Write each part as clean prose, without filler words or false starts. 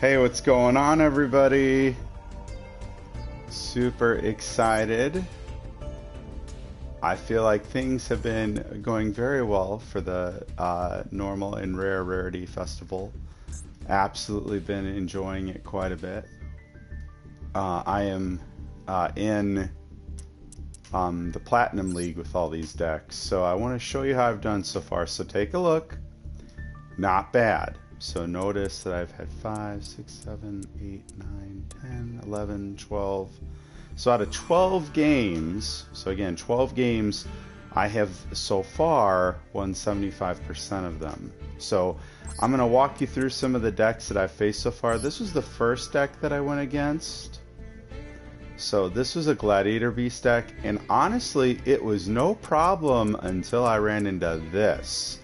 Hey, what's going on, everybody? Super excited. I feel like things have been going very well for the Normal and Rare Rarity Festival. Absolutely been enjoying it quite a bit. I am in the Platinum League with all these decks, so I want to show you how I've done so far. So take a look. Not bad. So notice that I've had 5, 6, 7, 8, 9, 10, 11, 12. So out of 12 games, so again, 12 games, I have so far won 75% of them. So I'm going to walk you through some of the decks that I've faced so far. This was the first deck that I went against. So this was a Gladiator Beast deck, and honestly, it was no problem until I ran into this.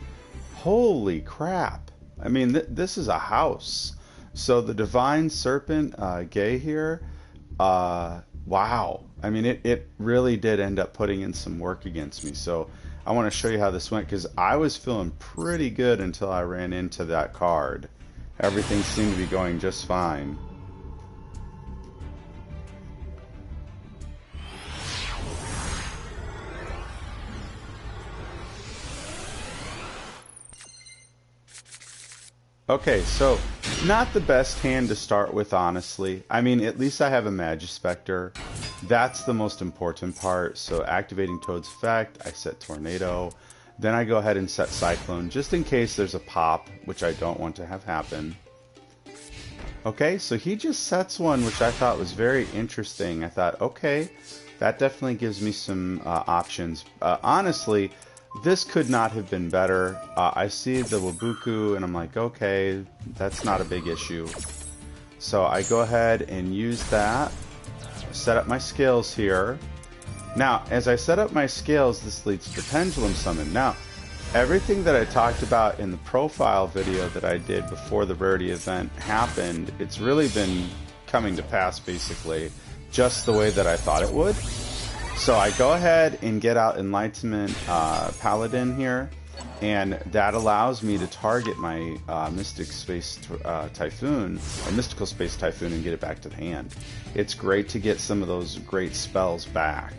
Holy crap. I mean, this is a house. So the Divine Serpent Gay here, wow. I mean, it really did end up putting in some work against me. So I want to show you how this went, because I was feeling pretty good until I ran into that card. Everything seemed to be going just fine. Okay, so not the best hand to start with, honestly. I mean, at least I have a Majespecter. That's the most important part. So activating Toad's effect, I set Tornado. Then I go ahead and set Cyclone, just in case there's a pop, which I don't want to have happen. Okay, so he just sets one, which I thought was very interesting. I thought, okay, that definitely gives me some options. Honestly, this could not have been better. I see the Wabuku and I'm like, okay, that's not a big issue. So I go ahead and use that, set up my scales here. Now, as I set up my scales, this leads to Pendulum Summon. Now, everything that I talked about in the profile video that I did before the Rarity event happened, it's really been coming to pass, basically, just the way that I thought it would. So I go ahead and get out Enlightenment Paladin here, and that allows me to target my Mystic Space Typhoon, or Mystical Space Typhoon, and get it back to the hand. It's great to get some of those great spells back.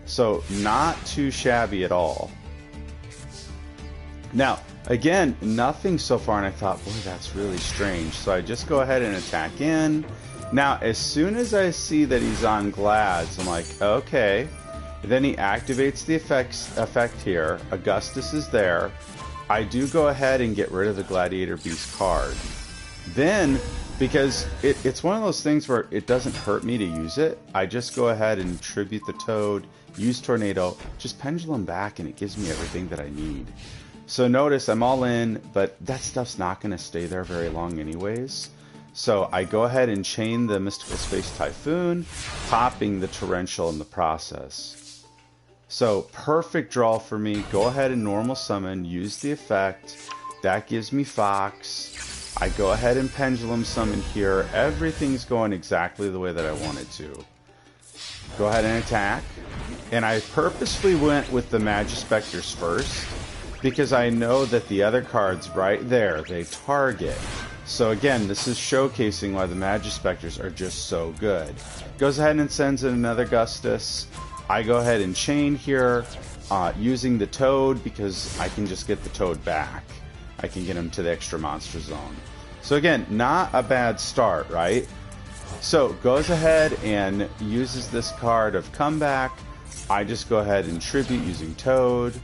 So not too shabby at all. Now, again, nothing so far, and I thought, boy, that's really strange. So I just go ahead and attack in. Now, as soon as I see that he's on Glads, I'm like, okay. Then he activates the effect here. Augustus is there. I do go ahead and get rid of the Gladiator Beast card. Then, because it's one of those things where it doesn't hurt me to use it, I just go ahead and tribute the Toad, use Tornado, just pendulum back, and it gives me everything that I need. So notice I'm all in, but that stuff's not going to stay there very long anyways. So I go ahead and chain the Mystical Space Typhoon, popping the Torrential in the process. So perfect draw for me. Go ahead and normal summon, use the effect. That gives me Fox. I go ahead and Pendulum Summon here. Everything's going exactly the way that I wanted to. Go ahead and attack. And I purposefully went with the Majespecters first, because I know that the other cards right there, they target. So again, this is showcasing why the Majespecters are just so good. Goes ahead and sends in another Augustus. I go ahead and chain here, using the Toad, because I can just get the Toad back. I can get him to the extra monster zone. So again, not a bad start, right? So goes ahead and uses this card of Comeback. I just go ahead and tribute using Toad.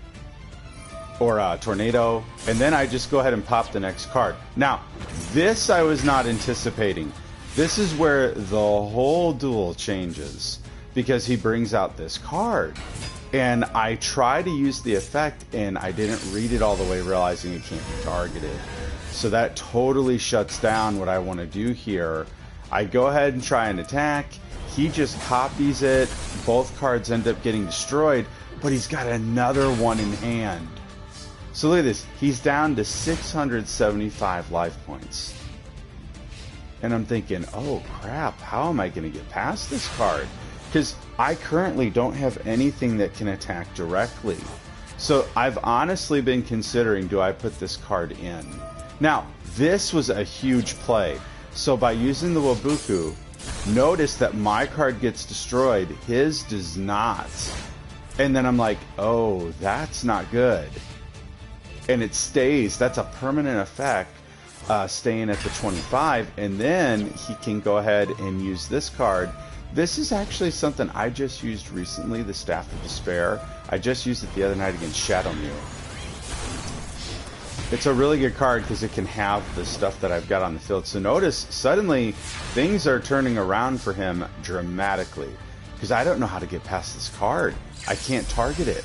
Or Tornado, and then I just go ahead and pop the next card. Now, this I was not anticipating. This is where the whole duel changes, because he brings out this card. And I try to use the effect, and I didn't read it all the way, realizing it can't be targeted. So that totally shuts down what I want to do here. I go ahead and try and attack. He just copies it. Both cards end up getting destroyed, but he's got another one in hand. So look at this, he's down to 675 life points. And I'm thinking, oh crap, how am I going to get past this card? Because I currently don't have anything that can attack directly. So I've honestly been considering, do I put this card in? Now, this was a huge play. So by using the Wabuku, notice that my card gets destroyed, his does not. And then I'm like, oh, that's not good. And it stays, that's a permanent effect, staying at the 25, and then he can go ahead and use this card. This is actually something I just used recently, the Staff of Despair. I just used it the other night against Shadow Mew. It's a really good card because it can have the stuff that I've got on the field. So notice, suddenly, things are turning around for him dramatically. Because I don't know how to get past this card. I can't target it.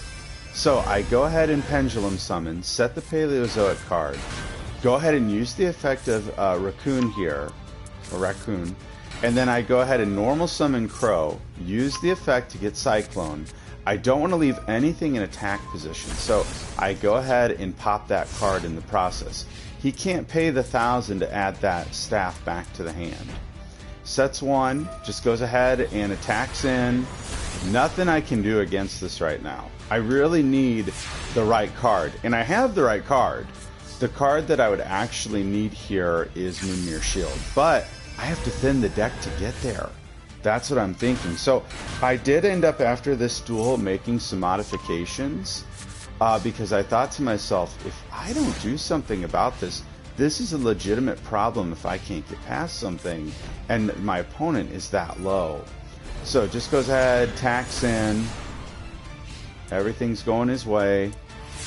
So I go ahead and Pendulum Summon, set the Paleozoic card, go ahead and use the effect of Raccoon here, or Raccoon, and then I go ahead and normal summon Crow, use the effect to get Cyclone. I don't want to leave anything in attack position, so I go ahead and pop that card in the process. He can't pay the 1,000 to add that staff back to the hand. Sets 1, just goes ahead and attacks in. Nothing I can do against this right now. I really need the right card, and I have the right card. The card that I would actually need here is Moonmere Shield, but I have to thin the deck to get there. That's what I'm thinking. So I did end up after this duel making some modifications because I thought to myself, if I don't do something about this, this is a legitimate problem if I can't get past something and my opponent is that low. So it just goes ahead, attacks in, everything's going his way.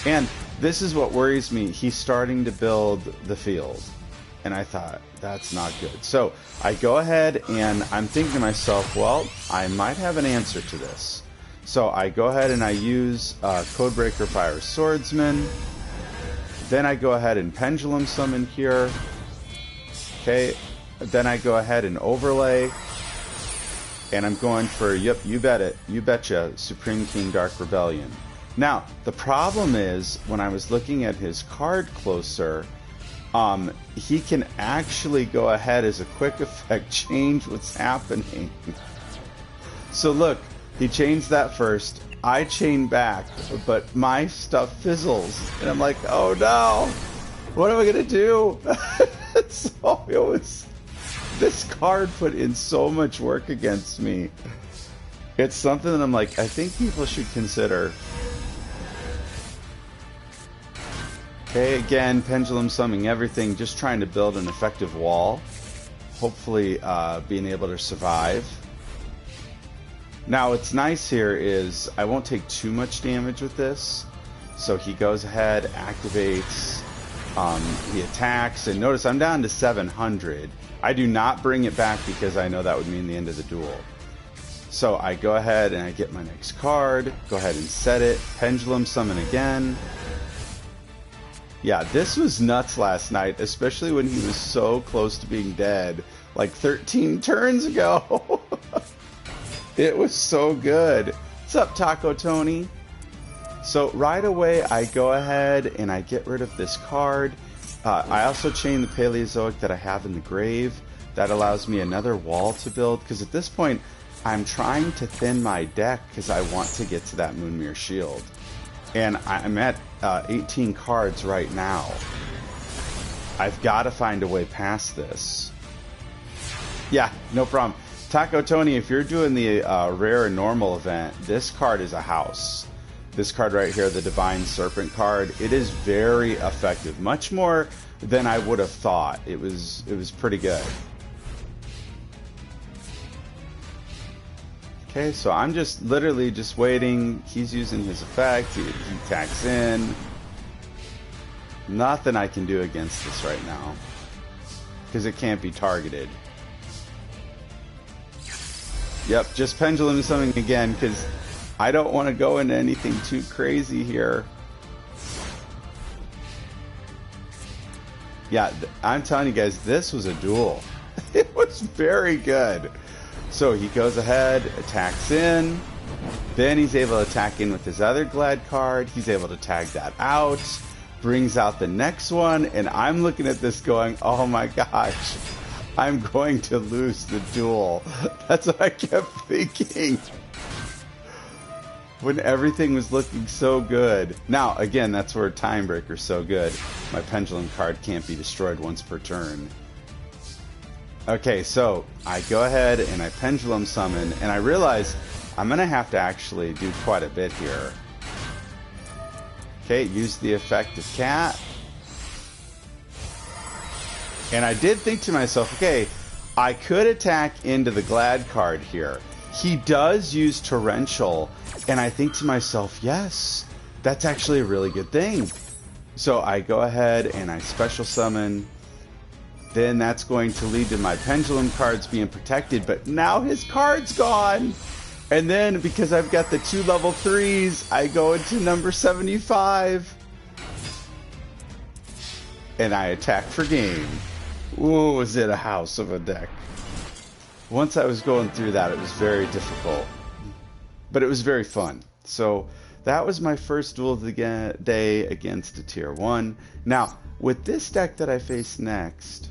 And this is what worries me. He's starting to build the field. And I thought, that's not good. So I go ahead and I'm thinking to myself, well, I might have an answer to this. So I go ahead and I use Codebreaker Fire Swordsman. Then I go ahead and Pendulum Summon here. Okay. Then I go ahead and overlay. And I'm going for, yep, you bet it, you betcha, Supreme King Dark Rebellion. Now, the problem is, when I was looking at his card closer, he can actually go ahead as a quick effect change what's happening. So look, he changed that first, I chain back, but my stuff fizzles. And I'm like, oh no, what am I gonna do? So it was... This card put in so much work against me. It's something that I'm like, I think people should consider. Okay, again, Pendulum Summoning everything, just trying to build an effective wall. Hopefully being able to survive. Now, what's nice here is I won't take too much damage with this. So he goes ahead, activates, he attacks, and notice I'm down to 700. I do not bring it back because I know that would mean the end of the duel. So I go ahead and I get my next card, go ahead and set it, Pendulum Summon again. Yeah, this was nuts last night, especially when he was so close to being dead, like 13 turns ago. It was so good. What's up, Taco Tony? So right away I go ahead and I get rid of this card. I also chain the Paleozoic that I have in the grave. That allows me another wall to build, because at this point I'm trying to thin my deck because I want to get to that Moonmere Shield. And I'm at 18 cards right now. I've got to find a way past this. Yeah, no problem. Taco Tony, if you're doing the rare and normal event, this card is a house. This card right here, the Divine Serpent card, it is very effective. Much more than I would have thought. It was pretty good. Okay, so I'm just literally just waiting. He's using his effect. He attacks in. Nothing I can do against this right now, because it can't be targeted. Yep, just Pendulum Summoning again, because I don't want to go into anything too crazy here. Yeah, I'm telling you guys, this was a duel. It was very good. So he goes ahead, attacks in. Then he's able to attack in with his other Glad card. He's able to tag that out. Brings out the next one. And I'm looking at this going, oh my gosh, I'm going to lose the duel. That's what I kept thinking. When everything was looking so good. Now, again, that's where Time Breaker's so good. My Pendulum card can't be destroyed once per turn. Okay, so I go ahead and I pendulum summon, and I realize I'm going to have to actually do quite a bit here. Okay, use the effect of cat. And I did think to myself, okay, I could attack into the Glad card here. He does use Torrential, and I think to myself, yes, that's actually a really good thing. So I go ahead and I special summon. Then that's going to lead to my pendulum cards being protected, but now his card's gone. And then because I've got the 2 level 3s, I go into number 75. And I attack for game. Ooh, was it a house of a deck. Once I was going through that, it was very difficult. But it was very fun. So that was my first duel of the day against a tier 1. Now, with this deck that I face next,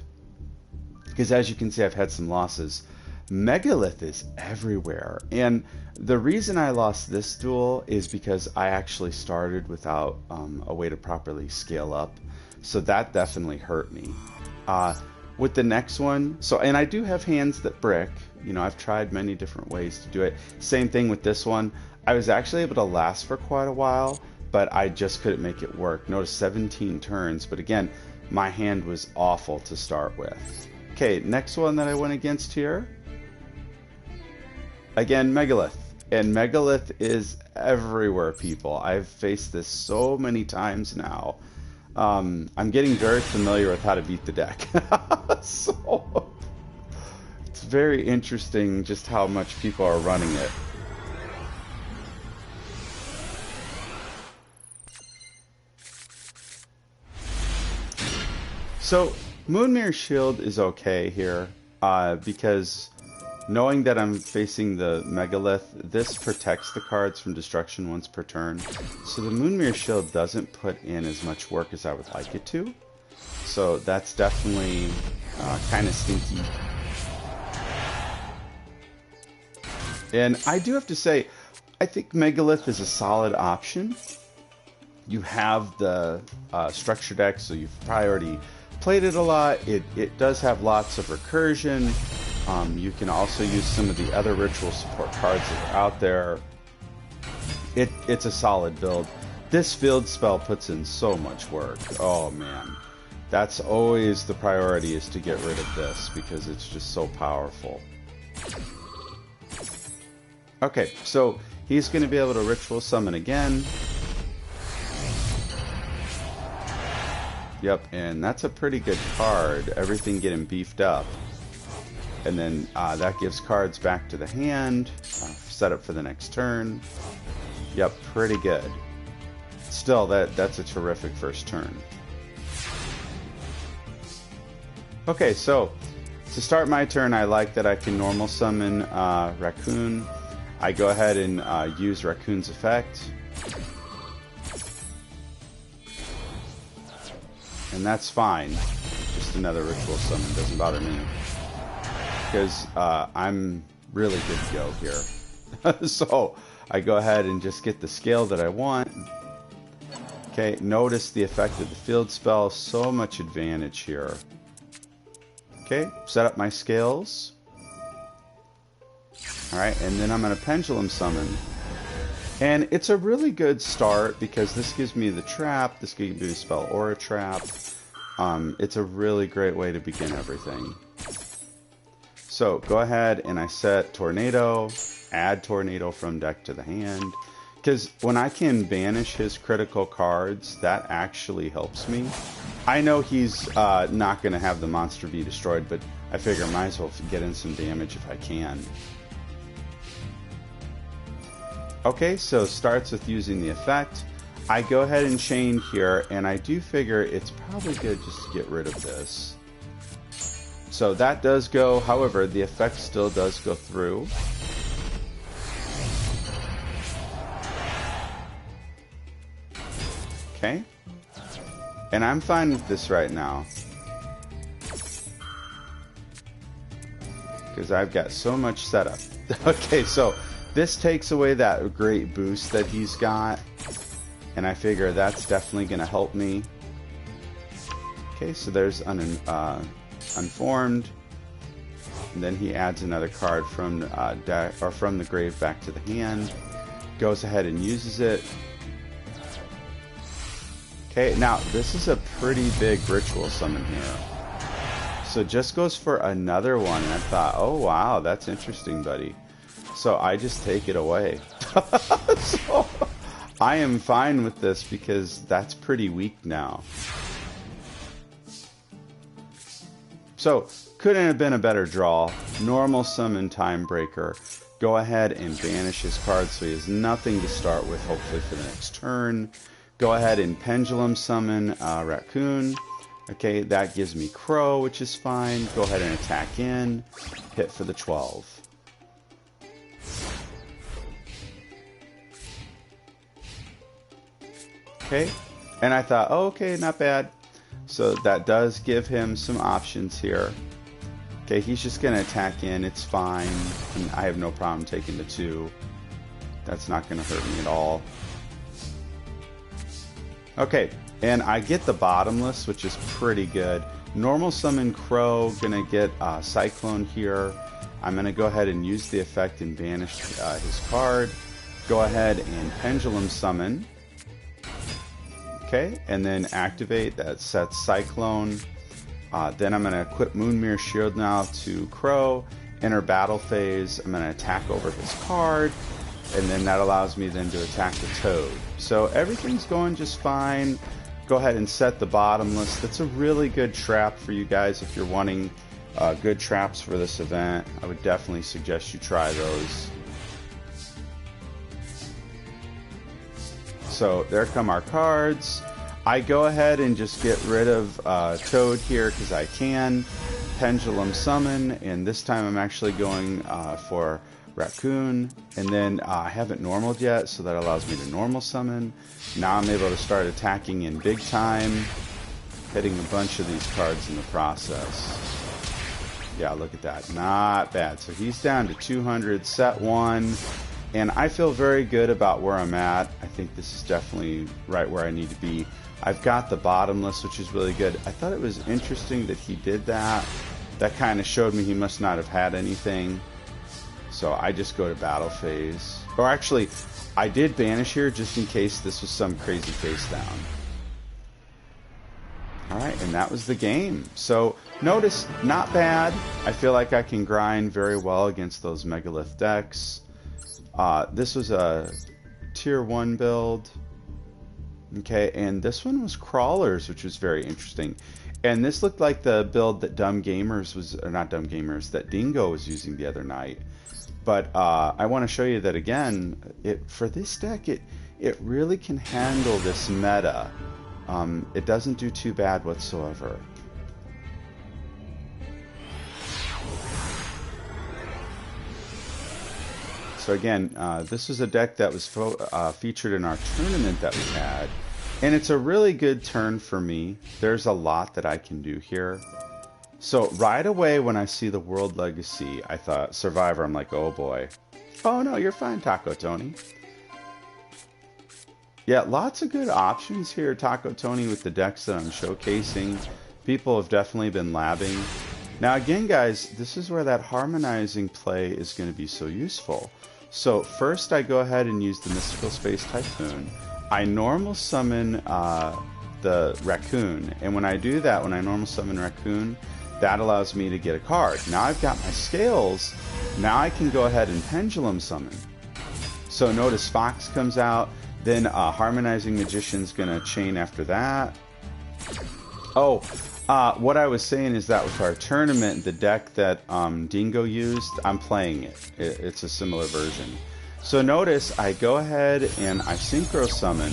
because as you can see, I've had some losses, Megalith is everywhere. And the reason I lost this duel is because I actually started without a way to properly scale up. So that definitely hurt me. With the next one, and I do have hands that brick. You know, I've tried many different ways to do it. Same thing with this one. I was actually able to last for quite a while, but I just couldn't make it work. Notice 17 turns, but again, my hand was awful to start with. Okay, next one that I went against here. Again, Megalith. And Megalith is everywhere, people. I've faced this so many times now. I'm getting very familiar with how to beat the deck. So it's very interesting just how much people are running it. So Moonmere Shield is okay here because knowing that I'm facing the Megalith, this protects the cards from destruction once per turn. So the Moonmere Shield doesn't put in as much work as I would like it to. So that's definitely kind of stinky. And I do have to say, I think Megalith is a solid option. You have the structure deck, so you've probably already played it a lot. It does have lots of recursion. You can also use some of the other ritual support cards that are out there. It's a solid build. This field spell puts in so much work. Oh man. That's always the priority, is to get rid of this because it's just so powerful. Okay, so he's going to be able to ritual summon again. Yep, and that's a pretty good card. Everything getting beefed up. And then that gives cards back to the hand. Set up for the next turn. Yep, pretty good. Still, that's a terrific first turn. Okay, so to start my turn, I like that I can normal summon Raccoon. I go ahead and use Raccoon's effect. And that's fine. Just another ritual summon, doesn't bother me. Because I'm really good to go here. So I go ahead and just get the scale that I want. Okay, notice the effect of the field spell. So much advantage here. Okay, set up my scales. Alright, and then I'm going to pendulum summon. And it's a really good start because this gives me the trap. This gives me the spell Aura Trap. It's a really great way to begin everything. So go ahead and I set Tornado, add Tornado from deck to the hand. Because when I can banish his critical cards, that actually helps me. I know he's not going to have the monster be destroyed, but I figure I might as well get in some damage if I can. Okay, so starts with using the effect. I go ahead and chain here, and I do figure it's probably good just to get rid of this. So that does go, however, the effect still does go through. Okay. And I'm fine with this right now. Because I've got so much setup. Okay, so this takes away that great boost that he's got. And I figure that's definitely going to help me. Okay, so there's Unformed. And then he adds another card from deck or from the grave back to the hand. Goes ahead and uses it. Okay, now this is a pretty big ritual summon here. So just goes for another one, and I thought, oh wow, that's interesting, buddy. So I just take it away. So I am fine with this because that's pretty weak now. So couldn't have been a better draw. Normal summon Timebreaker. Go ahead and banish his card so he has nothing to start with, hopefully for the next turn. Go ahead and Pendulum summon Raccoon. Okay, that gives me Crow, which is fine. Go ahead and attack in. Hit for the 12. Okay, and I thought, oh, okay, not bad. So that does give him some options here. Okay, he's just going to attack in. It's fine. And I have no problem taking the 2. That's not going to hurt me at all. Okay, and I get the Bottomless, which is pretty good. Normal summon Crow, gonna get Cyclone here. I'm gonna go ahead and use the effect and banish his card. Go ahead and Pendulum summon. Okay, and then activate. That sets Cyclone. Then I'm gonna equip Moonmere Shield now to Crow. Enter battle phase. I'm gonna attack over his card. And then that allows me then to attack the Toad. So everything's going just fine. Go ahead and set the Bottomless. That's a really good trap for you guys if you're wanting good traps for this event. I would definitely suggest you try those. So there come our cards. I go ahead and just get rid of Toad here because I can. Pendulum summon, and this time I'm actually going for Raccoon, and then I haven't normaled yet, so that allows me to normal summon. Now I'm able to start attacking in big time, hitting a bunch of these cards in the process. Yeah, look at that. Not bad. So he's down to 200, set 1, and I feel very good about where I'm at. I think this is definitely right where I need to be. I've got the Bottomless, which is really good. I thought it was interesting that he did that. That kind of showed me he must not have had anything. So I just go to battle phase. Or actually, I did banish here just in case this was some crazy face down. Alright, and that was the game. So notice, not bad. I feel like I can grind very well against those Megalith decks. This was a tier 1 build. Okay, and this one was Crawlers, which was very interesting. And this looked like the build that Dumb Gamers was, or not Dumb Gamers, that Dingo was using the other night. But I want to show you that again, for this deck, it really can handle this meta. It doesn't do too bad whatsoever. So again, this is a deck that was featured in our tournament that we had. And it's a really good turn for me. There's a lot that I can do here. So right away when I see the World Legacy, I thought Survivor, I'm like, oh boy. Oh no, you're fine, Taco Tony. Yeah, lots of good options here, Taco Tony, with the decks that I'm showcasing. People have definitely been labbing. Now again, guys, this is where that harmonizing play is going to be so useful. So first I go ahead and use the Mystical Space Typhoon. I normal summon the Raccoon, and when I do that, when I normal summon Raccoon, that allows me to get a card. Now I've got my scales. Now I can go ahead and Pendulum summon. So notice Fox comes out, then Harmonizing Magician's gonna chain after that. Oh, what I was saying is that with our tournament, the deck that Dingo used, I'm playing it. It's a similar version. So notice I go ahead and I Synchro Summon.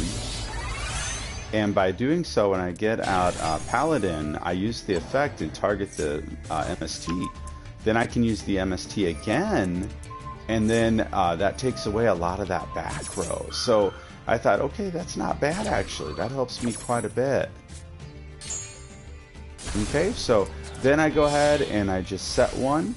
And by doing so, when I get out Paladin, I use the effect and target the MST. Then I can use the MST again, and then that takes away a lot of that back row. So I thought, okay, that's not bad actually. That helps me quite a bit. Okay, so then I go ahead and I just set one.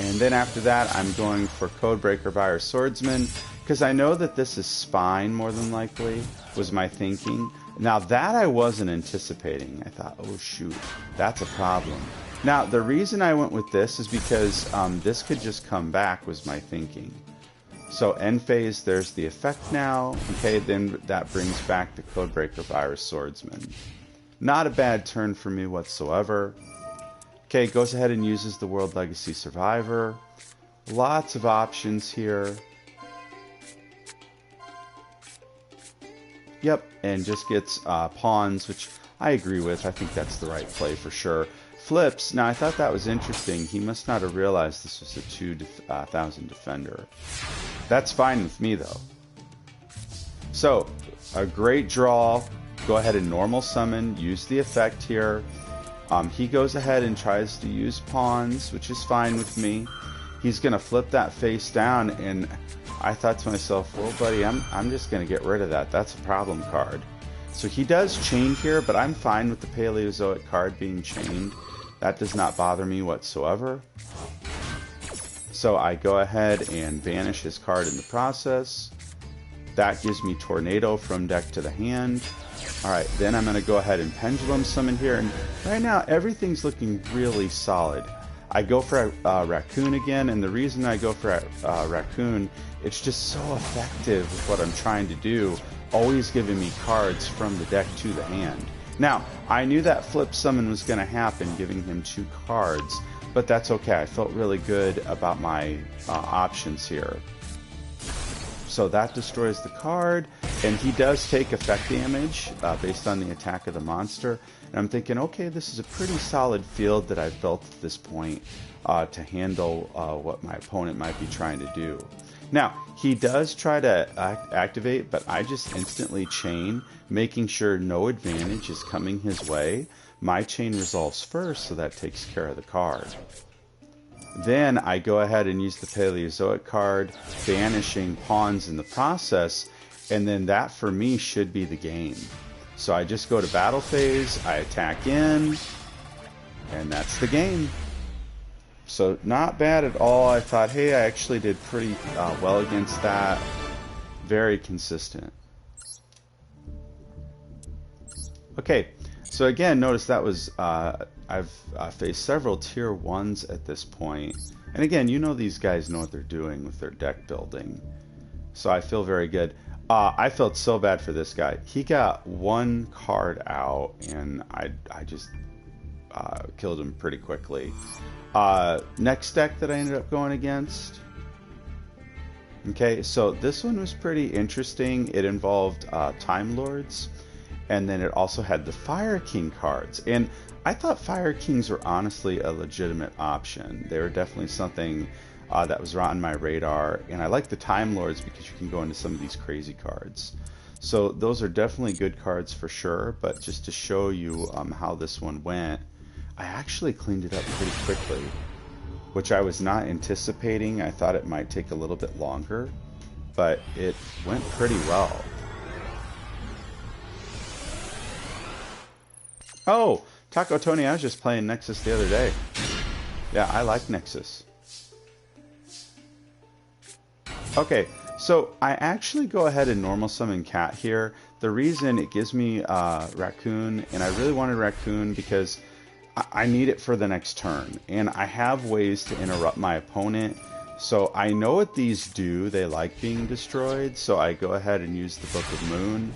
And then after that, I'm going for Codebreaker Virus Swordsman, because I know that this is Spine more than likely, was my thinking. Now that I wasn't anticipating. I thought, oh shoot, that's a problem. Now, the reason I went with this is because this could just come back, was my thinking. So end phase, there's the effect now. Okay, then that brings back the Codebreaker Virus Swordsman. Not a bad turn for me whatsoever. Okay, goes ahead and uses the World Legacy Survivor. Lots of options here. Yep, and just gets pawns, which I agree with. I think that's the right play for sure. Flips. Now, I thought that was interesting. He must not have realized this was a 2,000 defender. That's fine with me, though. So, a great draw. Go ahead and normal summon. Use the effect here. He goes ahead and tries to use pawns, which is fine with me. He's going to flip that face down, and I thought to myself, well, buddy, I'm just going to get rid of that. That's a problem card. So he does chain here, but I'm fine with the Paleozoic card being chained. That does not bother me whatsoever. So I go ahead and banish his card in the process. That gives me Tornado from deck to the hand. Alright, then I'm going to go ahead and Pendulum Summon here. And right now, everything's looking really solid. I go for Raccoon again, and the reason I go for Raccoon, it's just so effective with what I'm trying to do, always giving me cards from the deck to the hand. Now, I knew that flip summon was going to happen, giving him 2 cards, but that's okay. I felt really good about my options here. So that destroys the card, and he does take effect damage based on the attack of the monster. And I'm thinking, okay, this is a pretty solid field that I've built at this point to handle what my opponent might be trying to do. Now, he does try to activate, but I just instantly chain, making sure no advantage is coming his way. My chain resolves first, so that takes care of the card. Then I go ahead and use the Paleozoic card, banishing pawns in the process, and then that for me should be the game. So I just go to battle phase, I attack in, and that's the game. So not bad at all. I thought, hey, I actually did pretty well against that. Very consistent. Okay, so again, notice that was, I've faced several tier 1s at this point. And again, you know these guys know what they're doing with their deck building. So I feel very good. I felt so bad for this guy. He got 1 card out, and I just killed him pretty quickly. Next deck that I ended up going against. Okay, so this one was pretty interesting. It involved Time Lords, and then it also had the Fire King cards. And I thought Fire Kings were honestly a legitimate option. They were definitely something that was on my radar. And I like the Time Lords because you can go into some of these crazy cards. So those are definitely good cards for sure. But just to show you how this one went, I actually cleaned it up pretty quickly, which I was not anticipating. I thought it might take a little bit longer, but it went pretty well. Oh, Taco Tony, I was just playing Nexus the other day. Yeah, I like Nexus. Okay, so I actually go ahead and normal summon Cat here. The reason it gives me Raccoon, and I really wanted Raccoon because I need it for the next turn, and I have ways to interrupt my opponent. So I know what these do. They like being destroyed, so I go ahead and use the Book of Moon.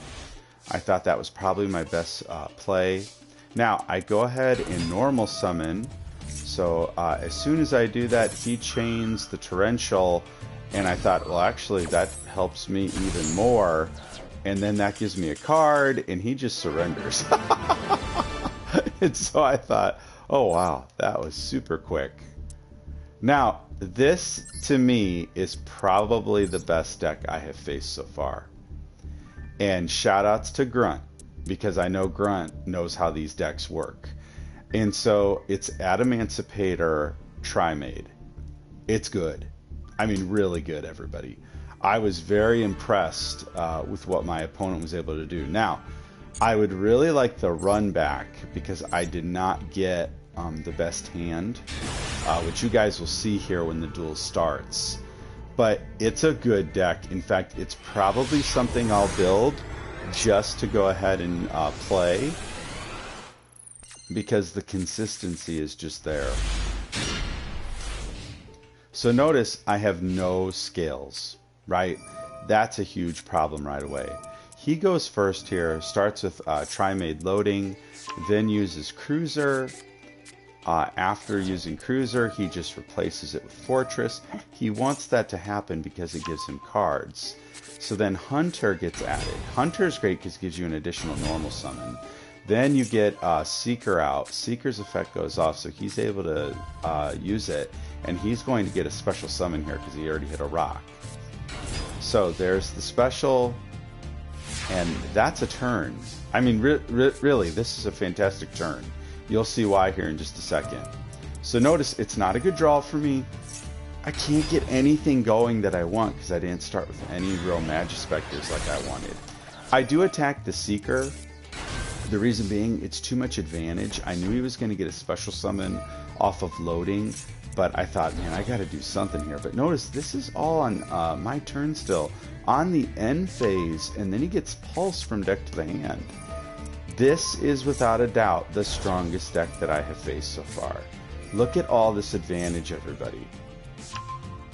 I thought that was probably my best play. Now, I go ahead and normal summon. So as soon as I do that, he chains the Torrential, and I thought, well, actually, that helps me even more. And then that gives me a card, and he just surrenders. And so I thought, oh wow, that was super quick. Now, this to me is probably the best deck I have faced so far. And shout outs to Grunt, because I know Grunt knows how these decks work. And so it's Adamancipator Trimade. It's good. I mean, really good, everybody. I was very impressed with what my opponent was able to do. Now, I would really like the run back because I did not get the best hand, which you guys will see here when the duel starts. But it's a good deck. In fact, it's probably something I'll build just to go ahead and play. because the consistency is just there. So notice I have no scales, right? That's a huge problem right away. He goes first here, starts with Tri-Made loading, then uses Cruiser. After using Cruiser, he just replaces it with Fortress. He wants that to happen because it gives him cards. So then Hunter gets added. Hunter's great because it gives you an additional normal summon. Then you get Seeker out. Seeker's effect goes off, so he's able to use it. And he's going to get a special summon here because he already hit a rock. So there's the special, and that's a turn. I mean, really, this is a fantastic turn. You'll see why here in just a second. So notice it's not a good draw for me. I can't get anything going that I want because I didn't start with any real Majespecters like I wanted. I do attack the Seeker. The reason being, it's too much advantage. I knew he was going to get a special summon off of loading, but I thought, man, I got to do something here. But notice, this is all on my turn still, on the end phase, and then he gets Pulse from deck to the hand. This is without a doubt the strongest deck that I have faced so far. Look at all this advantage, everybody.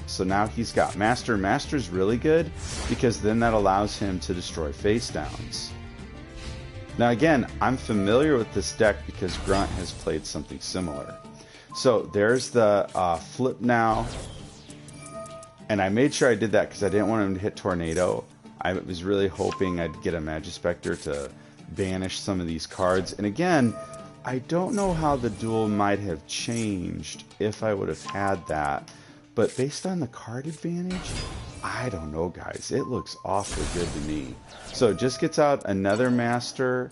So now he's got Master. Master's really good because then that allows him to destroy face downs. Now again, I'm familiar with this deck because Grunt has played something similar. So there's the flip now. And I made sure I did that because I didn't want him to hit Tornado. I was really hoping I'd get a Majespecter to banish some of these cards. And again, I don't know how the duel might have changed if I would have had that. But based on the card advantage, I don't know, guys. It looks awfully good to me. So it just gets out another Master,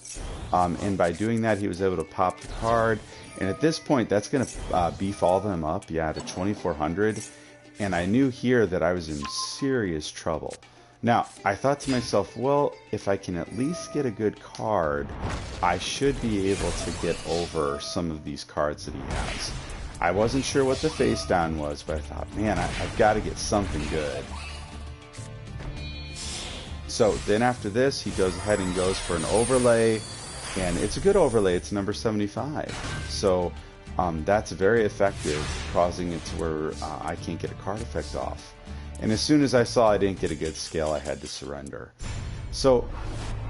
and by doing that, he was able to pop the card. And at this point, that's going to beef all of them up, yeah, to 2,400. And I knew here that I was in serious trouble. Now, I thought to myself, well, if I can at least get a good card, I should be able to get over some of these cards that he has. I wasn't sure what the face down was, but I thought, man, I've got to get something good. So then after this, he goes ahead and goes for an overlay, and it's a good overlay. It's number 75. So that's very effective, causing it to where I can't get a card effect off. And as soon as I saw I didn't get a good scale, I had to surrender. So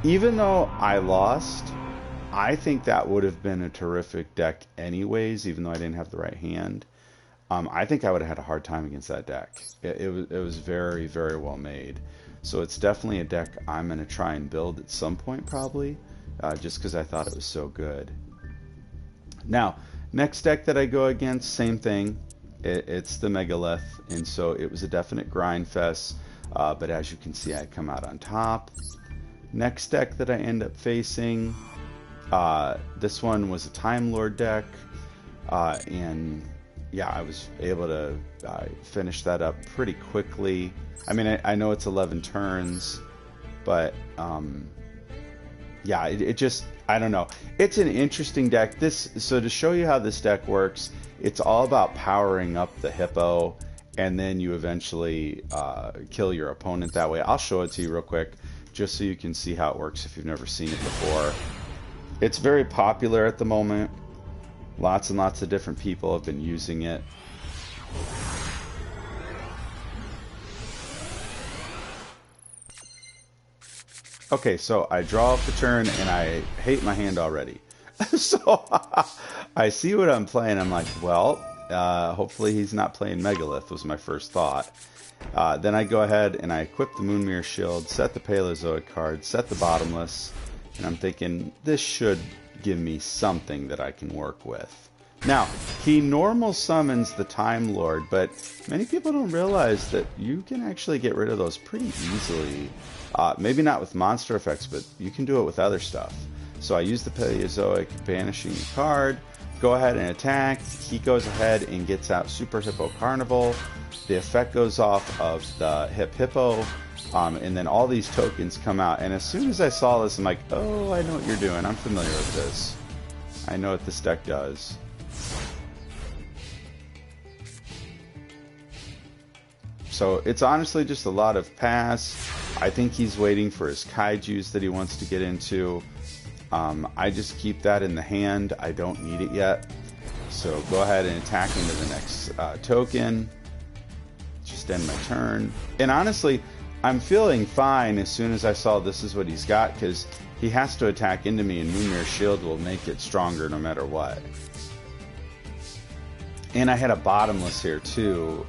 even though I lost, I think that would have been a terrific deck anyways, even though I didn't have the right hand. I think I would have had a hard time against that deck. It was very, very well made. So it's definitely a deck I'm going to try and build at some point probably, just because I thought it was so good. Now, next deck that I go against, same thing. It's the Megalith, and so it was a definite grind fest, but as you can see, I come out on top. Next deck that I end up facing, this one was a Time Lord deck, and yeah, I was able to finish that up pretty quickly. I mean, I know it's 11 turns, but yeah, it just, I don't know. It's an interesting deck. So to show you how this deck works, it's all about powering up the Hippo, and then you eventually kill your opponent that way. I'll show it to you real quick, just so you can see how it works if you've never seen it before. It's very popular at the moment. Lots and lots of different people have been using it. Okay, so I draw off the turn, and I hate my hand already. So I see what I'm playing. I'm like, well, hopefully he's not playing Megalith, was my first thought. Then I go ahead and I equip the Moonmere Shield, set the Paleozoic card, set the Bottomless, and I'm thinking this should give me something that I can work with. Now, he normal summons the Time Lord, but many people don't realize that you can actually get rid of those pretty easily. Maybe not with monster effects, but you can do it with other stuff. So I use the Paleozoic, banishing the card, go ahead and attack. He goes ahead and gets out Super Hippo Carnival. The effect goes off of the Hippo, and then all these tokens come out. And as soon as I saw this, I'm like, oh, I know what you're doing. I'm familiar with this. I know what this deck does. So it's honestly just a lot of pass. I think he's waiting for his Kaijus that he wants to get into. I just keep that in the hand. I don't need it yet. So go ahead and attack into the next token. Just end my turn. And honestly, I'm feeling fine as soon as I saw this is what he's got, because he has to attack into me, and Moonmirror Shield will make it stronger no matter what. And I had a bottomless here too,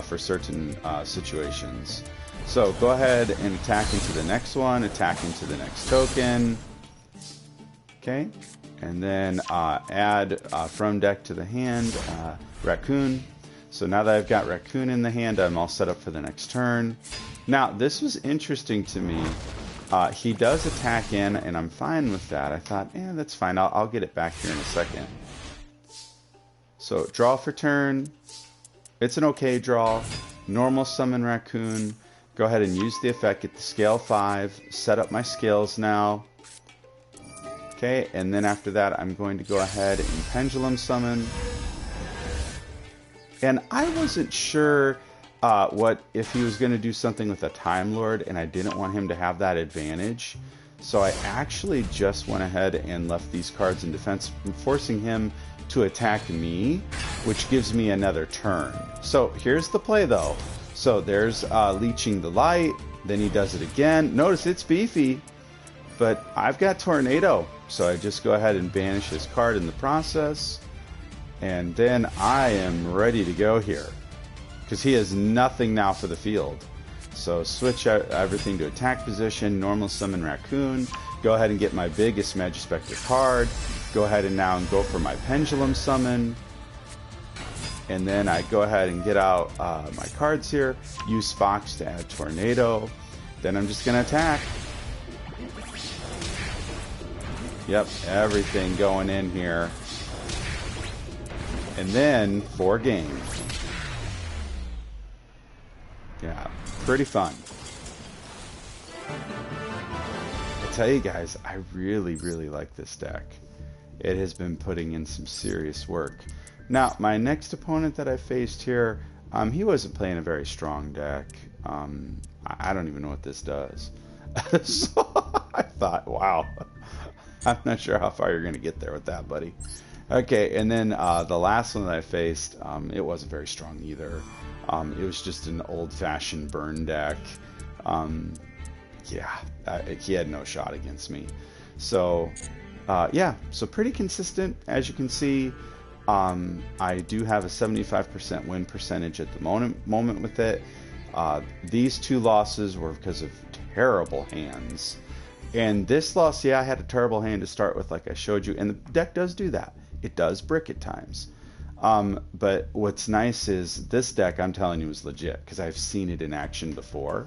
for certain situations. So go ahead and attack into the next one, attack into the next token. Okay, and then add from deck to the hand, Raccoon. So now that I've got Raccoon in the hand, I'm all set up for the next turn. Now, this was interesting to me. He does attack in, and I'm fine with that. I thought, that's fine. I'll get it back here in a second. So, draw for turn. It's an okay draw. Normal summon Raccoon. Go ahead and use the effect. Get the scale 5. Set up my scales now. Okay, and then after that, I'm going to go ahead and Pendulum Summon. And I wasn't sure if he was going to do something with a Time Lord, and I didn't want him to have that advantage. So I actually just went ahead and left these cards in defense, forcing him to attack me, which gives me another turn. So here's the play, though. So there's Leeching the Light, then he does it again. Notice it's beefy, but I've got Tornado, so I just go ahead and banish his card in the process. And then I am ready to go here, because he has nothing now for the field. So switch out everything to attack position, normal summon Raccoon, go ahead and get my biggest Majespecter card, go ahead and now go for my Pendulum Summon, and then I go ahead and get out my cards here, use Fox to add Tornado, then I'm just going to attack. Yep, everything going in here. And then 4 games. Yeah, pretty fun. I tell you guys, I really, really like this deck. It has been putting in some serious work. Now, my next opponent that I faced here, he wasn't playing a very strong deck. I don't even know what this does. So I thought, wow, I'm not sure how far you're going to get there with that, buddy. Okay, and then the last one that I faced, it wasn't very strong either. It was just an old-fashioned burn deck. Yeah, he had no shot against me. So, yeah, so pretty consistent, as you can see. I do have a 75% win percentage at the moment with it. These 2 losses were because of terrible hands. And this loss, yeah, I had a terrible hand to start with, like I showed you. And the deck does do that. It does brick at times. But what's nice is this deck, I'm telling you, is legit, because I've seen it in action before.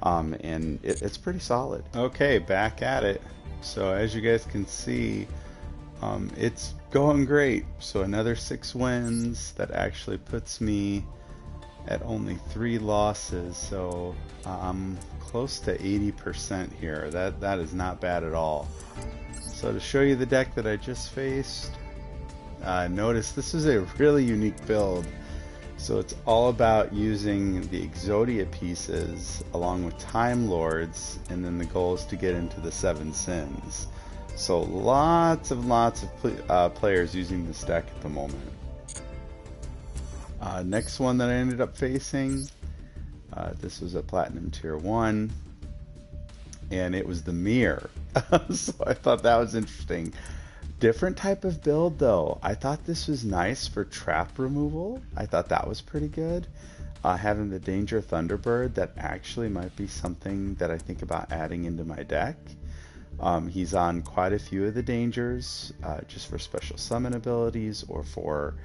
And it's pretty solid. Okay, back at it. So as you guys can see, it's going great. So another 6 wins. That actually puts me at only 3 losses. So I'm close to 80% here. That is not bad at all. So to show you the deck that I just faced, notice this is a really unique build. So it's all about using the Exodia pieces along with Time Lords, and then the goal is to get into the 7 Sins. So lots of players using this deck at the moment. Next one that I ended up facing, this was a Platinum Tier 1, and it was the Mirror. So I thought that was interesting. Different type of build, though. I thought this was nice for trap removal. I thought that was pretty good. Having the Danger Thunderbird, that actually might be something that I think about adding into my deck. He's on quite a few of the dangers, just for special summon abilities or for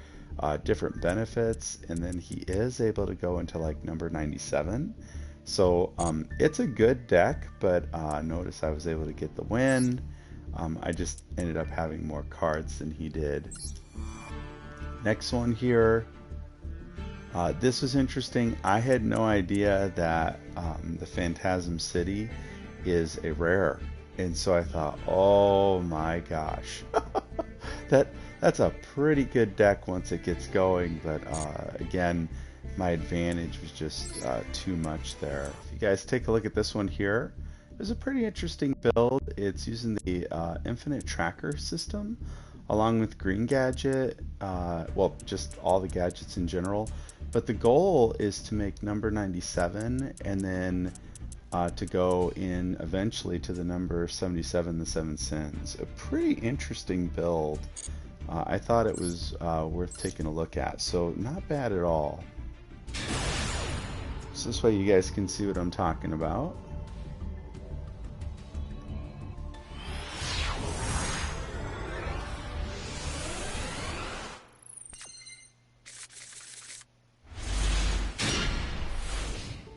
different benefits. And then he is able to go into like number 97. So it's a good deck, but notice I was able to get the win. I just ended up having more cards than he did. Next one here. This was interesting. I had no idea that the Phantasm City is a rare. And so I thought, oh my gosh. That's a pretty good deck once it gets going. But again, my advantage was just too much there. If you guys take a look at this one here, It was a pretty interesting build. It's using the Infinite Tracker system along with Green Gadget, well, just all the gadgets in general. But the goal is to make number 97 and then to go in eventually to the number 77, the 7 sins. A pretty interesting build. I thought it was worth taking a look at, so not bad at all. So this way you guys can see what I'm talking about.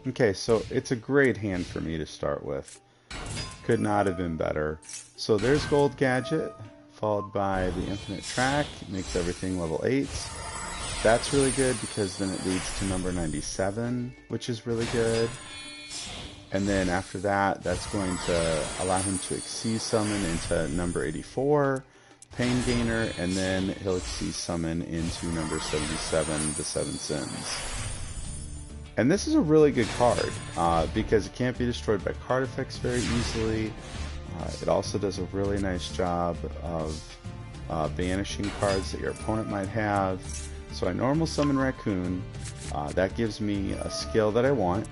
Okay, so it's a great hand for me to start with. Could not have been better. So there's Gold Gadget, followed by the Infinite Track. It makes everything level 8s. That's really good because then it leads to number 97, which is really good. And then after that, that's going to allow him to Xyz summon into number 84, Pain Gainer, and then he'll Xyz summon into number 77, the 7 Sins. And this is a really good card because it can't be destroyed by card effects very easily. It also does a really nice job of banishing cards that your opponent might have. So I normal summon Raccoon. That gives me a skill that I want.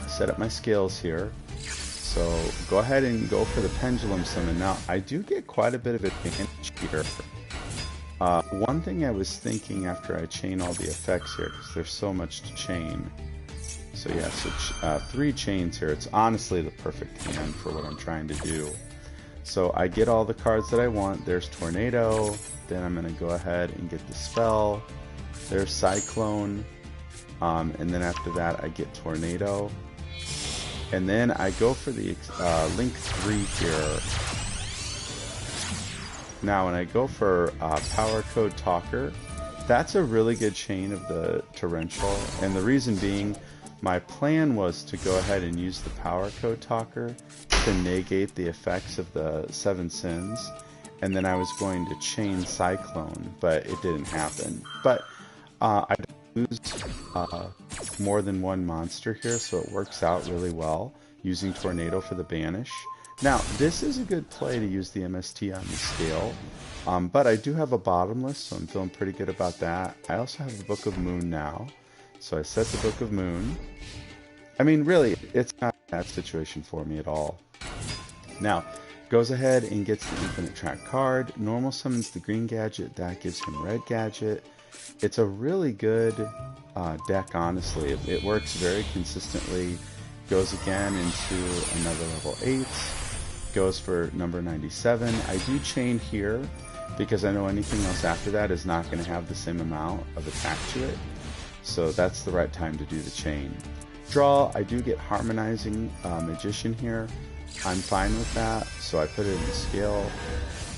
Set up my skills here. So go ahead and go for the Pendulum Summon. Now I do get quite a bit of advantage here. One thing I was thinking after I chain all the effects here, because there's so much to chain. So yeah, so 3 chains here. It's honestly the perfect hand for what I'm trying to do. So I get all the cards that I want. There's Tornado. Then I'm going to go ahead and get the spell. There's Cyclone. And then after that I get Tornado. And then I go for the Link 3 here. Now when I go for Power Code Talker, that's a really good chain of the Torrential, and the reason being, my plan was to go ahead and use the Power Code Talker to negate the effects of the 7 Sins, and then I was going to chain Cyclone, but it didn't happen. But I don't lose more than one monster here, so it works out really well, using Tornado for the banish. Now, this is a good play to use the MST on the scale, but I do have a bottomless, so I'm feeling pretty good about that. I also have the Book of Moon now, so I set the Book of Moon. I mean, really, it's not a bad situation for me at all. Now, goes ahead and gets the Infinite Track card, normal summons the Green Gadget, that gives him Red Gadget. It's a really good deck, honestly. It works very consistently, goes again into another level 8. Goes for number 97. I do chain here because I know anything else after that is not going to have the same amount of attack to it. So that's the right time to do the chain. Draw, I do get Harmonizing Magician here. I'm fine with that, so I put it in the scale.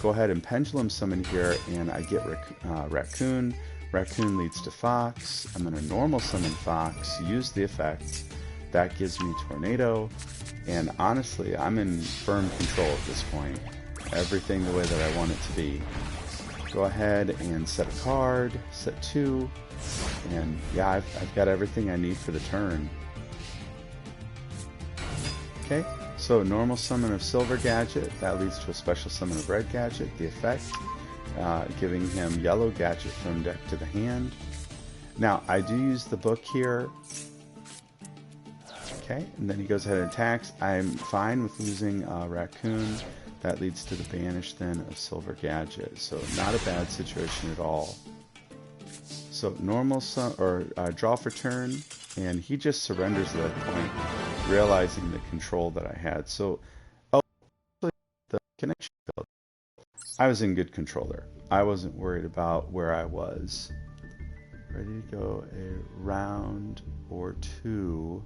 Go ahead and Pendulum Summon here, and I get Raccoon. Raccoon leads to Fox. I'm going to normal summon Fox, use the effect. That gives me Tornado. And honestly, I'm in firm control at this point. Everything the way that I want it to be. Go ahead and set a card, set 2, and yeah, I've got everything I need for the turn. Okay, so normal summon of Silver Gadget, that leads to a special summon of Red Gadget, the effect, giving him Yellow Gadget from deck to the hand. Now, I do use the book here. Okay, and then he goes ahead and attacks. I'm fine with losing Raccoon. That leads to the banish then of Silver Gadget. So not a bad situation at all. So normal draw for turn, and he just surrenders at that point, realizing the control that I had. So the connection build, I was in good control there. I wasn't worried about where I was. Ready to go a round or 2.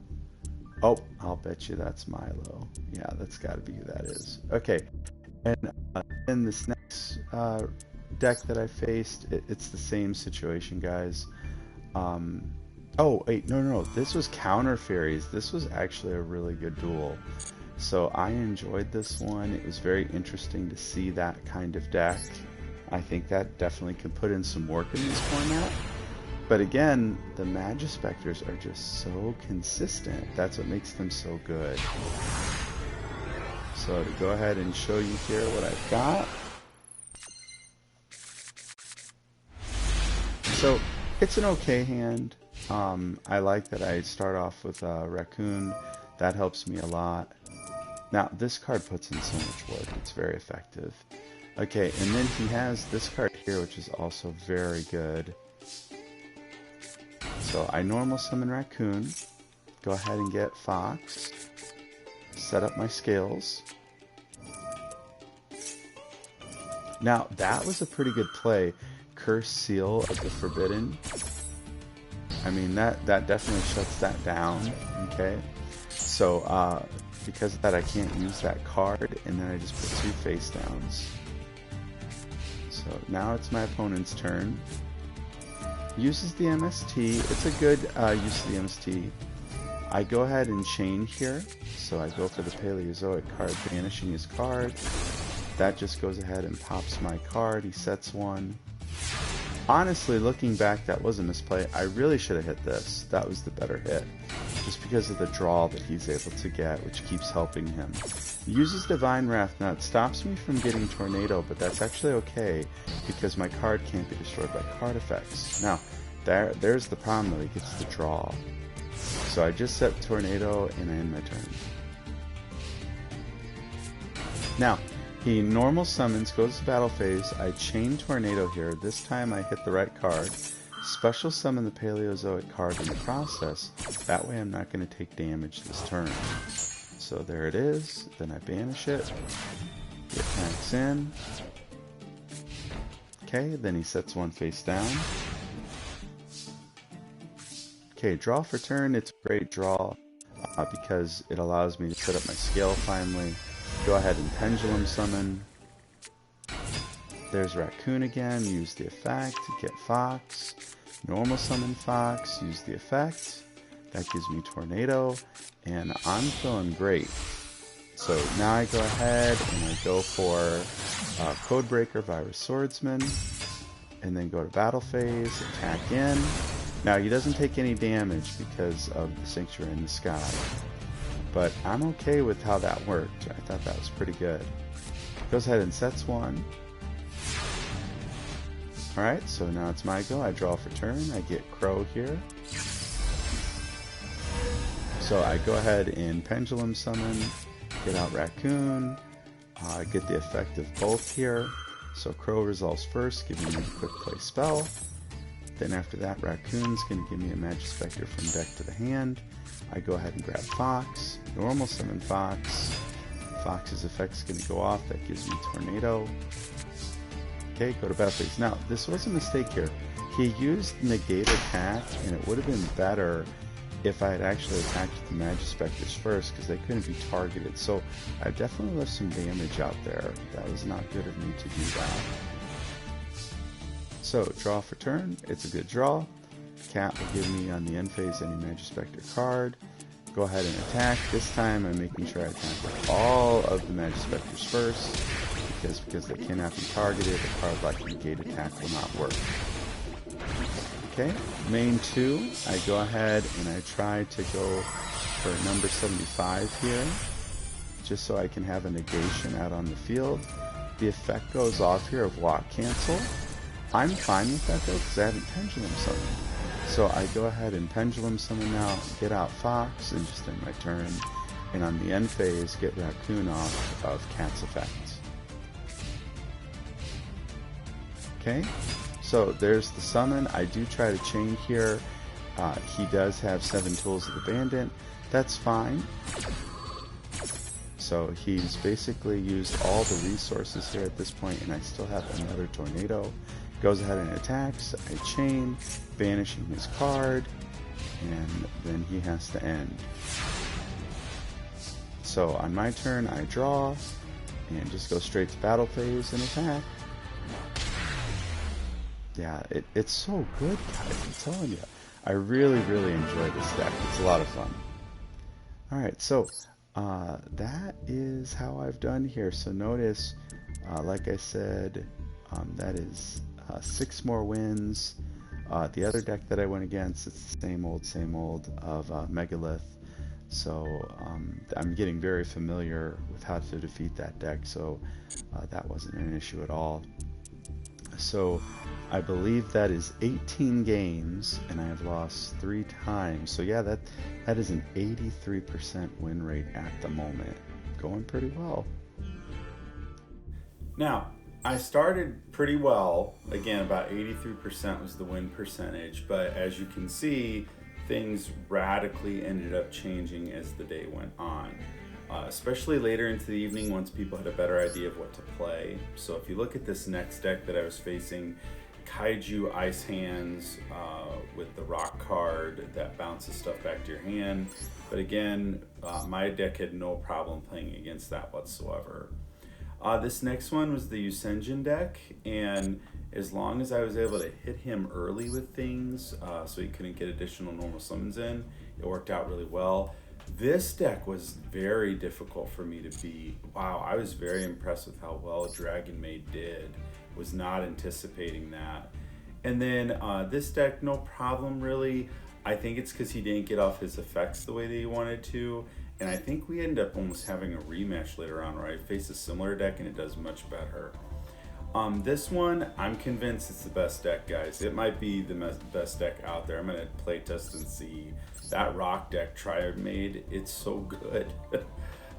Oh, I'll bet you that's Milo. Yeah, that's got to be who that is. Okay, and in this next deck that I faced, it's the same situation, guys. Oh, wait, no. This was Counter Fairies. This was actually a really good duel. So I enjoyed this one. It was very interesting to see that kind of deck. I think that definitely could put in some work in this format. But again, the Majespecters are just so consistent. That's what makes them so good. So to go ahead and show you here what I've got. So it's an okay hand. I like that I start off with a raccoon. That helps me a lot. Now this card puts in so much work. It's very effective. Okay, and then he has this card here, which is also very good. So I normal summon raccoon. Go ahead and get fox. Set up my scales. Now that was a pretty good play. Curse Seal of the Forbidden. I mean that definitely shuts that down. Okay, so because of that I can't use that card, and then I just put 2 face downs. So now it's my opponent's turn. Uses the MST. It's a good use of the MST. I go ahead and chain here, so I go for the Paleozoic card, banishing his card. That just goes ahead and pops my card. He sets 1. Honestly, looking back, that was a misplay. I really should have hit this. That was the better hit. Just because of the draw that he's able to get, which keeps helping him. He uses Divine Wrath. Now, it stops me from getting Tornado, but that's actually okay, because my card can't be destroyed by card effects. Now, there's the problem, though. He gets the draw. So I just set Tornado, and I end my turn. Now, he normal summons, goes to battle phase. I chain Tornado here. This time I hit the right card. Special summon the Paleozoic card in the process. That way I'm not going to take damage this turn. So there it is. Then I banish it. He attacks in. Okay, then he sets 1 face down. Okay, draw for turn. It's a great draw because it allows me to set up my scale finally. Go ahead and Pendulum Summon. There's Raccoon again. Use the effect to get Fox. Normal Summon Fox. Use the effect. That gives me Tornado. And I'm feeling great. So now I go ahead and I go for Codebreaker Virus Swordsman. And then go to battle phase. Attack in. Now he doesn't take any damage because of the Sanctuary in the Sky. But I'm okay with how that worked. I thought that was pretty good. Goes ahead and sets 1. Alright, so now it's my go. I draw for turn. I get Crow here. So I go ahead and Pendulum Summon, get out Raccoon, get the effect of both here. So Crow resolves first, giving me a quick play spell. Then after that, Raccoon's going to give me a Majespecter from deck to the hand. I go ahead and grab Fox, normal summon Fox. Fox's effect's going to go off, that gives me Tornado. Okay, go to battle phase. Now, this was a mistake here. He used Negate Attack, and it would have been better if I had actually attacked with the Majespecters first, because they couldn't be targeted. So I definitely left some damage out there. That was not good of me to do that. So, draw for turn. It's a good draw. Cat will give me on the end phase any Majespecter card. Go ahead and attack. This time I'm making sure I attack with all of the Majespecters first, because they cannot be targeted. A card like Negate Attack will not work. Okay, main 2, I go ahead and I try to go for number 75 here, just so I can have a negation out on the field. The effect goes off here of Lock Cancel. I'm fine with that though, because I haven't Pendulum Summoned. So I go ahead and Pendulum Summon now, get out Fox, and just end my turn. And on the end phase, get Raccoon off of Cat's effect. Okay, so there's the summon. I do try to chain here. He does have 7 Tools of the Bandit. That's fine. So he's basically used all the resources here at this point, and I still have another Tornado. Goes ahead and attacks. I chain, banishing his card, and then he has to end. So on my turn, I draw, and just go straight to battle phase and attack. Yeah, it's so good, guys. I'm telling you. I really, really enjoy this deck. It's a lot of fun. Alright, so that is how I've done here. So notice, like I said, that is 6 more wins. The other deck that I went against, it's the same old of Megalith. So I'm getting very familiar with how to defeat that deck, so that wasn't an issue at all. So I believe that is 18 games, and I have lost 3 times. So yeah, that is an 83% win rate at the moment. Going pretty well. Now, I started pretty well. Again, about 83% was the win percentage, but as you can see, things radically ended up changing as the day went on. Especially later into the evening once people had a better idea of what to play. So if you look at this next deck that I was facing, Kaiju Ice Hands with the rock card that bounces stuff back to your hand. But again, my deck had no problem playing against that whatsoever. This next one was the Yusenjin deck, and as long as I was able to hit him early with things so he couldn't get additional normal summons in, it worked out really well. This deck was very difficult for me to beat. Wow, I was very impressed with how well Dragon Maid did. Was not anticipating that. And then this deck, no problem really. I think it's because he didn't get off his effects the way that he wanted to. And I think we end up almost having a rematch later on where I face a similar deck and it does much better. This one, I'm convinced it's the best deck, guys. It might be the best deck out there. I'm going to play test and see. That rock deck Triad made, it's so good.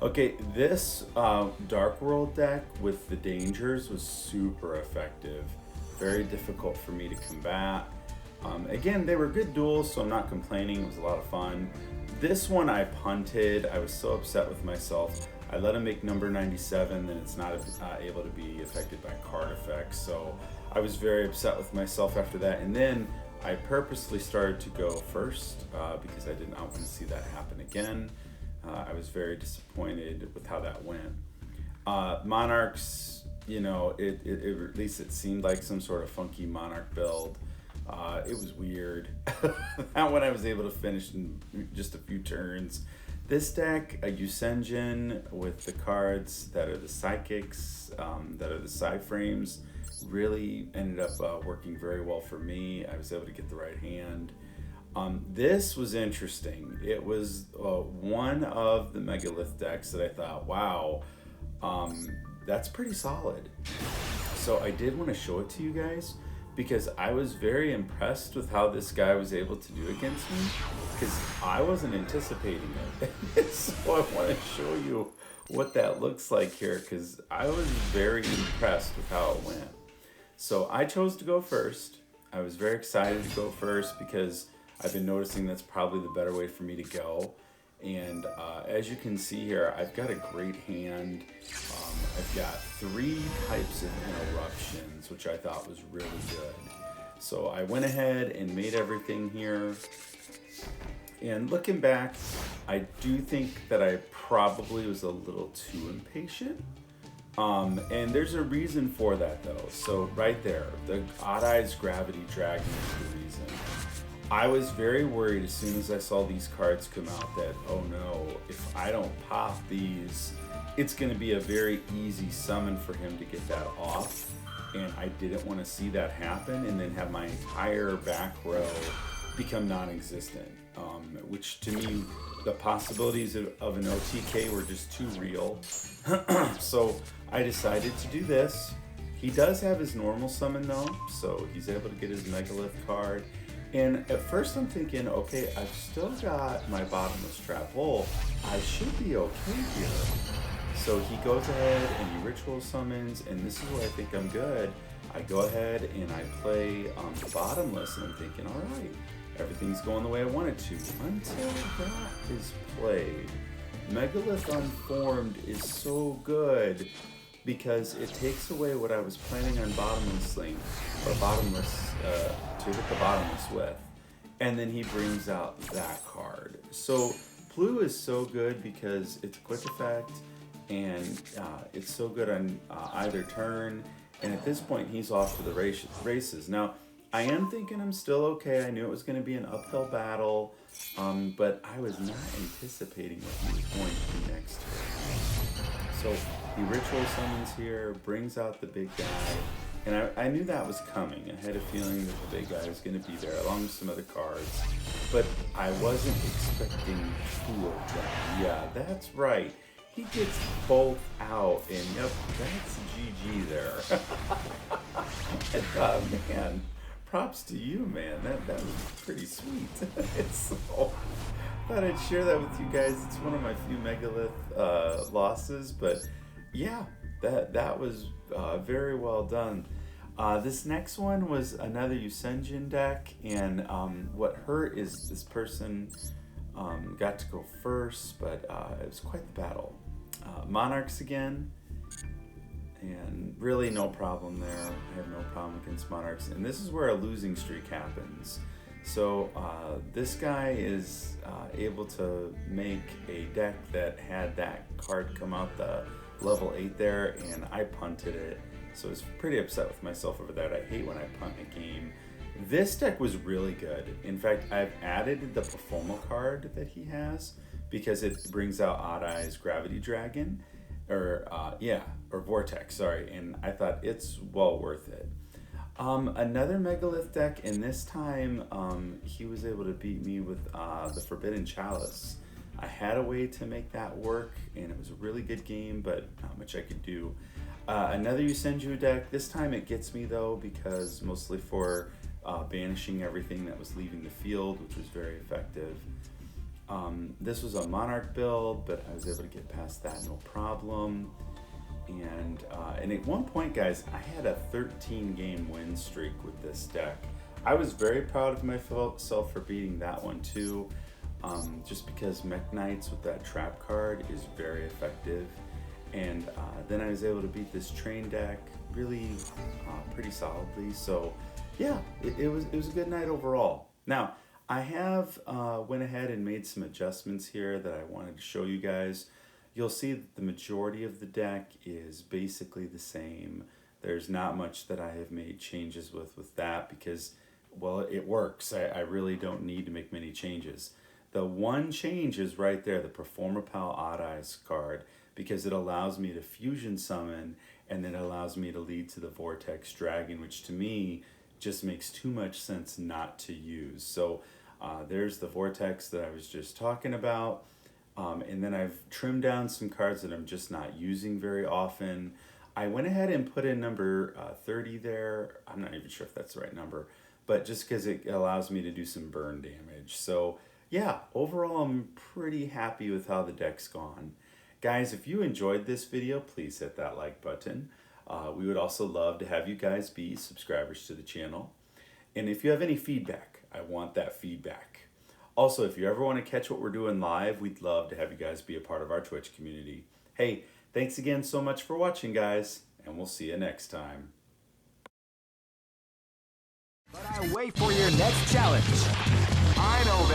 Okay, this Dark World deck with the dangers was super effective. Very difficult for me to combat. Again, they were good duels, so I'm not complaining. It was a lot of fun. This one I punted. I was so upset with myself. I let him make number 97, then it's not able to be affected by card effects. So I was very upset with myself after that. And then I purposely started to go first because I did not want to see that happen again. I was very disappointed with how that went. Monarchs, you know, at least it seemed like some sort of funky Monarch build. It was weird. That one I was able to finish in just a few turns. This deck, a Yusenjin with the cards that are the psychics, that are the side frames, really ended up working very well for me. I was able to get the right hand. This was interesting. It was one of the Megalith decks that I thought, wow, that's pretty solid. So I did want to show it to you guys because I was very impressed with how this guy was able to do against me because I wasn't anticipating it. So I want to show you what that looks like here because I was very impressed with how it went. So I chose to go first. I was very excited to go first because I've been noticing that's probably the better way for me to go. And as you can see here, I've got a great hand. I've got 3 types of interruptions, which I thought was really good. So I went ahead and made everything here. And looking back, I do think that I probably was a little too impatient. And there's a reason for that though. So right there, the Odd Eyes Gravity Dragon is the reason. I was very worried as soon as I saw these cards come out that, oh no, if I don't pop these, it's going to be a very easy summon for him to get that off. And I didn't want to see that happen and then have my entire back row become non-existent. Which to me, the possibilities of an OTK were just too real. So I decided to do this. He does have his normal summon though, so he's able to get his Megalith card. And at first I'm thinking, okay, I've still got my bottomless trap hole. I should be okay here. So he goes ahead and he ritual summons, and this is where I think I'm good. I go ahead and I play the bottomless, and I'm thinking, all right, everything's going the way I want it to, until that is played. Megalith Unformed is so good because it takes away what I was planning on bottomless to hit the bottomless with, and then he brings out that card. So Blue is so good because it's a quick effect and it's so good on either turn, and at this point he's off to the races. Now I am thinking I'm still okay. I knew it was going to be an uphill battle, but I was not anticipating what he was going to do next turn. So he ritual summons here, brings out the big guy, And I knew that was coming. I had a feeling that the big guy was going to be there along with some other cards. But I wasn't expecting two of them. Yeah, that's right. He gets both out, and yep, that's GG there. And, man, props to you, man. That was pretty sweet. So, thought I'd share that with you guys. It's one of my few Megalith losses, but yeah, that was very well done. This next one was another Yusenjin deck, and what hurt is this person got to go first, but it was quite the battle. Monarchs again, and really no problem there. I have no problem against Monarchs, and this is where a losing streak happens. So this guy is able to make a deck that had that card come out the level 8 there, and I punted it. So I was pretty upset with myself over that. I hate when I punt a game. This deck was really good. In fact, I've added the Performal card that he has because it brings out Odd Eyes Gravity Dragon, or Vortex, sorry, and I thought it's well worth it. Another Megalith deck, and this time he was able to beat me with the Forbidden Chalice. I had a way to make that work, and it was a really good game, but not much I could do. Another Yusenju deck. This time it gets me though, because mostly for banishing everything that was leaving the field, which was very effective. This was a Monarch build, but I was able to get past that no problem. And at one point, guys, I had a 13-game win streak with this deck. I was very proud of myself for beating that one too, just because Mech Knights with that trap card is very effective. And then I was able to beat this train deck really pretty solidly. So yeah, it was a good night overall. Now, I have went ahead and made some adjustments here that I wanted to show you guys. You'll see that the majority of the deck is basically the same. There's not much that I have made changes with that because, well, it works. I really don't need to make many changes. The one change is right there, the Performapal Odd Eyes card, because it allows me to fusion summon, and then it allows me to lead to the Vortex Dragon, which to me just makes too much sense not to use. So there's the Vortex that I was just talking about. And then I've trimmed down some cards that I'm just not using very often. I went ahead and put in number 30 there. I'm not even sure if that's the right number, but just because it allows me to do some burn damage. So yeah, overall I'm pretty happy with how the deck's gone. Guys, if you enjoyed this video, please hit that like button. We would also love to have you guys be subscribers to the channel. And if you have any feedback, I want that feedback. Also, if you ever want to catch what we're doing live, we'd love to have you guys be a part of our Twitch community. Hey, thanks again so much for watching, guys, and we'll see you next time. But I wait for your next challenge. I know